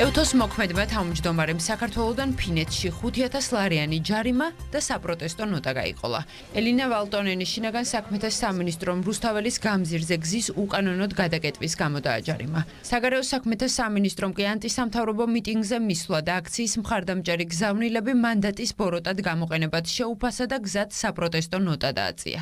ევთოს მოქმედმა თავმჯდომარემ საქართველოდან ფინეთში 5,000 ლარიანი ჯარიმა და საპროტესტო ნოტა გაიყოლა. ელინა ვალტონენის შინაგან საქმეთა სამინისტრომ რუსთაველის გამზირზე გზის უკანონოდ გადაკეტვის გამო დააჯარიმა. საგარეო საქმეთა სამინისტრომ კი ანტისამთავრობო მიტინგზე მისვლა და აქციის მხარდამჭერი გზავნილები მანდატის ბოროტად გამოყენებად შეუფასა და გზად საპროტესტო ნოტა დააწია.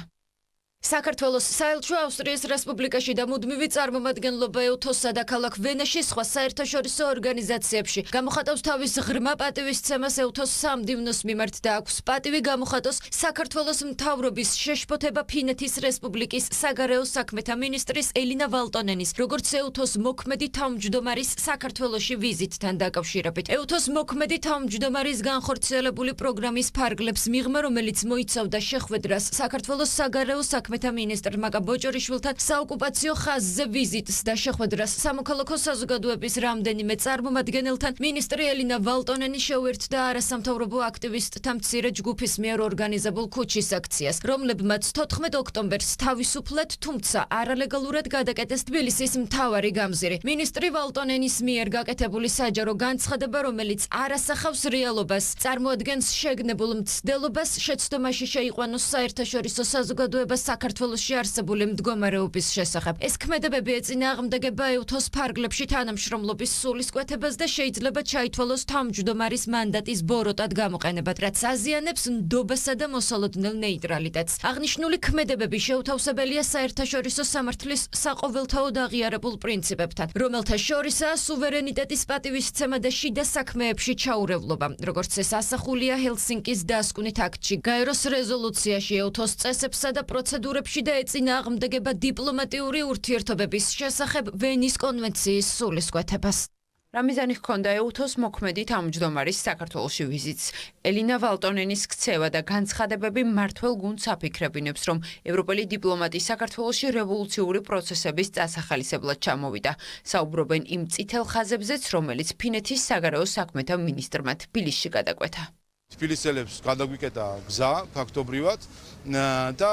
საქართველოს საელჩო ავსტრიის რესპუბლიკაში და მუდმივი წარმომადგენლობა ევთოსსა და ქალაქ ვენაში სხვა საერთაშორისო ორგანიზაციებში გამოხატავს თავის ღრმა პატივისცემას ევთოს სამდივნოს მიმართ და აქვს პატივი გამოხატოს საქართველოს მთავრობის შეშფოთება ფინეთის რესპუბლიკის საგარეო საქმეთა მინისტრის ელინა ვალტონენის, როგორც ევთოს მოქმედი თავმჯდომარის საქართველოში ვიზიტთან დაკავშირებით. ევთოს მოქმედი თავმჯდომარის განხორციელებული პროგრამის ფარგლებს მიღმა, რომელიც მოიცავდა შეხვედრას საქართველოს საგარეო საქმეთა მინისტრ მაკა ბოჭორიშვილთან საოკუპაციო ხაზზე ვიზიტს და შეხვედრას სამოქალაქო საზოგადოების რამდენიმე წარმომადგენელთან მინისტრი ელინა ვალტონენი შეუერთდა არასამთავრობო აქტივისტთა მცირე ჯგუფის მიერ ორგანიზებულ ქუჩის აქციას, რომლებმაც 14 ოქტომბერს თავისუფლად, თუმცა არალეგალურად გადაკეტეს თბილისის მთავარი გამზირი. მინისტრი ვალტონენის მიერ გაკეთებული საჯარო განცხადება, რომელიც არ ასახავს რეალობას, წარმოადგენს შეგნებულ მცდელობას, შეცდომაში შეიყვანოს საერთაშორისო საზოგადოებას საქართველოში არსებული მდგომარეობის შესახებ. ეს ქმედებები ეწინააღმდეგება ევთოს ფარგლებში თანამშრომლობის სულისკვეთებას და შეიძლება ჩაითვალოს თავმჯდომარის მანდატის ბოროტად გამოყენებად, რაც აზიანებს ნდობასა და მოსალოდნელ ნეიტრალიტეტს. აღნიშნული ქმედებები შეუთავსებელია საერთაშორისო სამართლის საყოველთაოდ აღიარებულ პრინციპებთან, რომელთა შორისაა სუვერენიტეტის პატივისცემა და შიდა საქმეებში ჩაურევლობა, როგორც ეს ასახულია ჰელსინკის დასკვნით აქტში, გაეროს რეზოლუციაში ევთოს წესებსა და პროცედურებში და ეწინააღმდეგება დიპლომატიური ურთიერთობების შესახებ ვენის კონვენციის სულისკვეთებას. რა მიზანი ჰქონდა ევთოს მოქმედი თავმჯდომარის საქართველოში ვიზიტს? ელინა ვალტონენის ქცევა და განცხადებები მმართველ გუნდს აფიქრებინებს, რომ ევროპელი დიპლომატი საქართველოში რევოლუციური პროცესების წასახალისებლად ჩამოვიდა. საუბრობენ იმ წითელ ხაზებზეც, რომელიც ფინეთის საგარეო საქმეთა მინისტრმა თბილისში გადაკვეთა. თბილისელებს გადაგვიკეტა გზა ფაქტობრივად და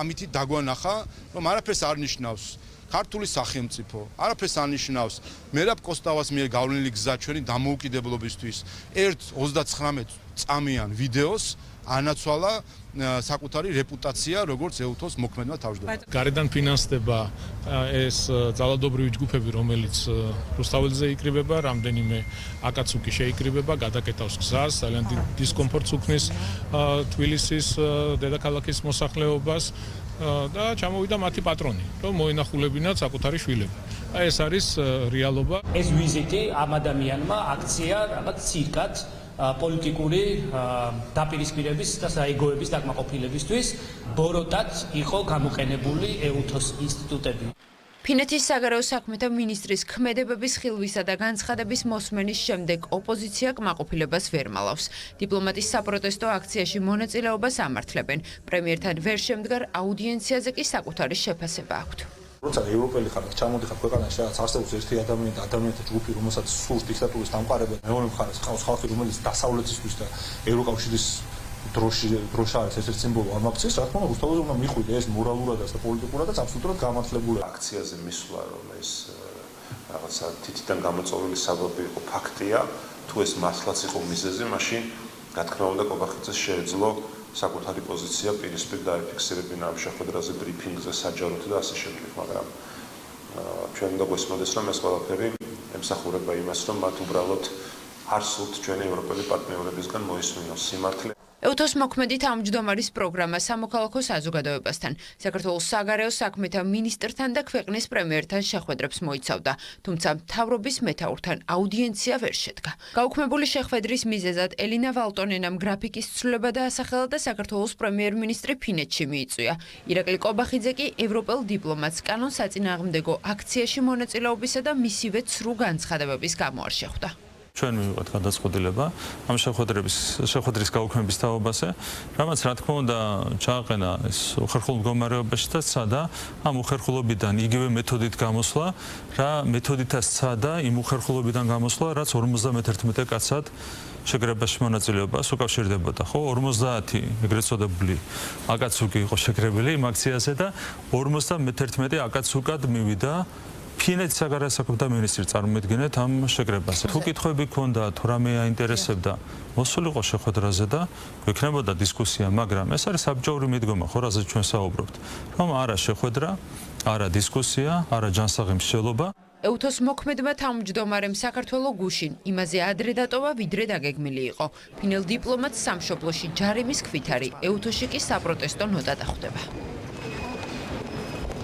ამითი დაგვანახა, რომ არაფერს არ ნიშნავს ქართული სახელმწიფო, არაფერს არ ნიშნავს მერაბ კოსტავას მიერ გავლენილი გზა ჩვენი დამოუკიდებლობისთვის. ერთ 39 წამიან ვიდეოს ანაცვალა საკუთარი რეპუტაცია, როგორც ევთოს მოქმედმა თავმჯდომარემ. გარედან ფინანსდება ეს ძალადობრივი ჯგუფები, რომელიც რუსთაველზე იკრიბება, რამდენიმე აკაცუკი შეიკრიბება, გადაკეტავს გზას, ძალიან დისკომფორტს უქმნის თბილისის დედაქალაქის მოსახლეობას და ჩამოვიდა მათი პატრონი, რომ მოენახულებინათ საკუთარი შვილები. ეს არის რეალობა. ეს ვიზიტი ამ ადამიანმა აქცია რაღაც ცირკად პოლიტიკური დაპირისპირების და საეგოების დაკმაყოფილებისთვის ბოროტად იყო გამოყენებული ევთოს ინსტიტუტები. ფინეთის საგარეო საქმეთა მინისტრის ქმედებების ხილვისა და განცხადების მოსმენის შემდეგ ოპოზიცია კმაყოფილებას ვერ მალავს. დიპლომატის საპროტესტო აქციაში მონაწილეობას ამართლებენ. პრემიერთან ვერ შემდგარ აუდიენციაზე კი საკუთარი შეფასება აქვთ. როცა ევროპელი ხარ ჩამოდიხარ ქვეყანაში, რაც არსებობს ერთი ადამიანთა ჯგუფი, რომელსაც სურს დიქტატურის დამყარება, მეორე მხარეს ყავს ხალხი, რომელიც დასავლეთისთვის და ევროკავშირის დროშა არის ერთ-ერთი სიმბოლო ამ აქციის, რა თქმა უნდა, რუსთაველზე უნდა მიხვიდე ეს მორალურადაც და პოლიტიკურადაც აბსოლუტურად გამართლებული. აქციაზე მისვლა, რომ ეს რაღაცა თითიდან გამოწვეული საბაბი იყო ფაქტია, თუ ეს მართლაც იყო მიზეზი, მაშინ რა თქმა უნდა კობახიძეს შეეძლო საკუთარი პოზიცია პირისპირ დაიფიქსირებინა ამ შეხვედრაზე ბრიფინგზე საჯაროდ და ასე შემდეგ, მაგრამ ჩვენ უნდა გვესმოდეს, რომ ეს ყველაფერი ემსახურება იმას, რომ მათ უბრალოდ არ სურთ ჩვენი ევროპელი პარტნიორებისგან მოისმინოს სიმართლე. ევთოს მოქმედი თავმჯდომარის პროგრამა სამოქალაქო საზოგადოებასთან, საქართველოს საგარეო საქმეთა მინისტრთან და ქვეყნის პრემიერთან შეხვედრებს მოიცავდა, თუმცა მთავრობის მეთაურთან აუდიენცია ვერ შედგა. გაუქმებული შეხვედრის მიზეზად ელინა ვალტონენამ გრაფიკის ცვლილება დაასახელა და საქართველოს პრემიერ-მინისტრი ფინეთში მიიწვია. ირაკლი კობახიძე კი ევროპელ დიპლომატს კანონს აწინააღმდეგო აქციაში მონაწილეობისა და მისივე ცრუ განცხადებების გამო არ შეხვდა. ჩვენ მივიღეთ გადაწყვეტილება ამ შეხვედრის გაუქმების თაობაზე, რამაც რა თქმა უნდა ჩააყენა ეს უხერხულ მდგომარეობაში და სცადა ამ უხერხულობიდან იგივე მეთოდით გამოსვლა, რა მეთოდითაც სცადა იმ უხერხულობიდან გამოსვლა, რაც 51 კაცად შეკრებაში მონაწილეობას უკავშირდებოდა, ხო? 50 ეგრეთ წოდებული აკაცუკი იყო შეკრებილი იმ აქციაზე და 51 აკაცუკად მივიდა ფინეთის საგარეო საქმეთა მინისტრი წარმოედგენეთ ამ შეკრებაზე. თუ კითხვები ქონდა, თუ რამე აინტერესებდა, მოსულიყო შეხვედრაზე და გვექნებოდა დისკუსია, მაგრამ ეს არის საბჭოური მიდგომა, ხო, რაზეც ჩვენ საუბრობთ, რომ არა შეხვედრა, არა დისკუსია, არა ჯანსაღი მსჯელობა. ეუთოს მოქმედმა თავმჯდომარემ საქართველოს გუშინ იმაზე ადრე დატოვა, ვიდრე დაგეგმილი იყო. ფინელ დიპლომატს სამშობლოში ჯარიმის ქვით არის, ეუთოში კი საპროტესტო ნოტა დახვდება.